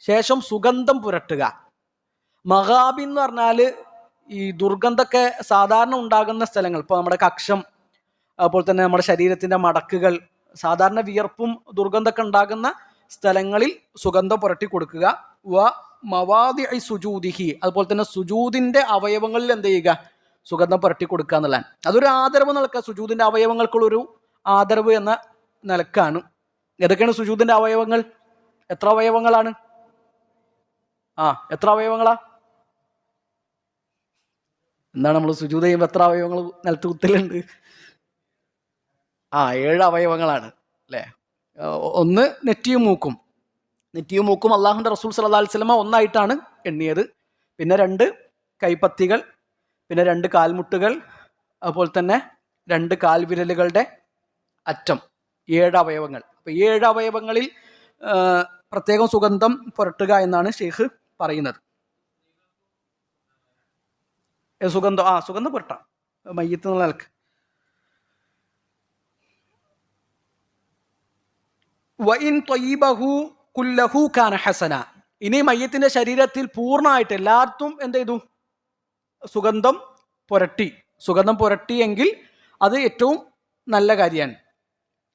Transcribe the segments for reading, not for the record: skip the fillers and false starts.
ശേഷം സുഗന്ധം പുരട്ടുക. മഗാബി എന്ന് പറഞ്ഞാൽ ഈ ദുർഗന്ധമൊക്കെ സാധാരണ ഉണ്ടാകുന്ന സ്ഥലങ്ങൾ, ഇപ്പോൾ നമ്മുടെ കക്ഷം, അതുപോലെ തന്നെ നമ്മുടെ ശരീരത്തിന്റെ മടക്കുകൾ, സാധാരണ വിയർപ്പും ദുർഗന്ധമൊക്കെ ഉണ്ടാകുന്ന സ്ഥലങ്ങളിൽ സുഗന്ധം പുരട്ടി കൊടുക്കുക. വ മവാദിഇ സുജൂദിഹി, അതുപോലെ തന്നെ സുജൂദിന്റെ അവയവങ്ങളിൽ എന്ത് ചെയ്യുക, സുഗന്ധം പുരട്ടി കൊടുക്കുക എന്നുള്ളതാണ്. അതൊരു ആദരവ് നിലക്ക, സുജൂദിന്റെ അവയവങ്ങൾക്കുള്ളൊരു ആദരവ് എന്ന നിലക്കാണ്. ഏതൊക്കെയാണ് സുജൂദിന്റെ അവയവങ്ങൾ? എത്ര അവയവങ്ങളാണ്? എത്ര അവയവങ്ങളാ? എന്താണ് നമ്മൾ സുജൂദ് ചെയ്യുമ്പോൾ എത്ര അവയവങ്ങൾ നിലത്ത് കുത്തലുണ്ട്? 7 അവയവങ്ങളാണ് അല്ലേ? ഒന്ന് നെറ്റിയും മൂക്കും. നെറ്റിയും മൂക്കും അള്ളാഹുവിന്റെ റസൂൽ സല്ലല്ലാഹു അലൈഹി വസല്ലമ ഒന്നായിട്ടാണ് എണ്ണിയത്. പിന്നെ 2 കൈപ്പത്തികൾ, പിന്നെ 2 കാൽമുട്ടുകൾ, അതുപോലെ തന്നെ 2 കാൽവിരലുകളുടെ അറ്റം. 7 അവയവങ്ങൾ. അപ്പൊ 7 അവയവങ്ങളിൽ പ്രത്യേകം സുഗന്ധം പുരട്ടുക എന്നാണ് ഷെയ്ഖ് പറയുന്നത്. സുഗന്ധം പുരട്ടാം മയ്യത്ത് എന്നുള്ള നിലക്ക്. വഇൻ ത്വയ്യിബഹു കുല്ലഹു കാന ഹസന. ഇനി മയ്യത്തിന്റെ ശരീരത്തിൽ പൂർണ്ണമായിട്ട് എല്ലായിടത്തും എന്ത് ചെയ്തു? സുഗന്ധം പുരട്ടിയെങ്കിൽ അത് ഏറ്റവും നല്ല കാര്യമാണ്.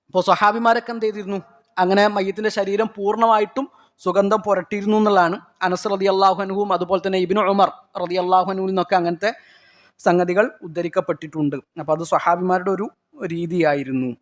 ഇപ്പോൾ സ്വഹാബിമാരൊക്കെ എന്ത് ചെയ്തിരുന്നു? അങ്ങനെ മയ്യത്തിന്റെ ശരീരം പൂർണ്ണമായിട്ടും സുഗന്ധം പുരട്ടിയിരുന്നു എന്നുള്ളതാണ്. അനസ് റളിയല്ലാഹു അൻഹുവും അതുപോലെ തന്നെ ഇബ്നു ഉമർ റളിയല്ലാഹു അൻഹുവിൽ നിന്നൊക്കെ അങ്ങനത്തെ സംഗതികൾ ഉദ്ധരിക്കപ്പെട്ടിട്ടുണ്ട്. അപ്പൊ അത് സ്വഹാബിമാരുടെ ഒരു രീതിയായിരുന്നു.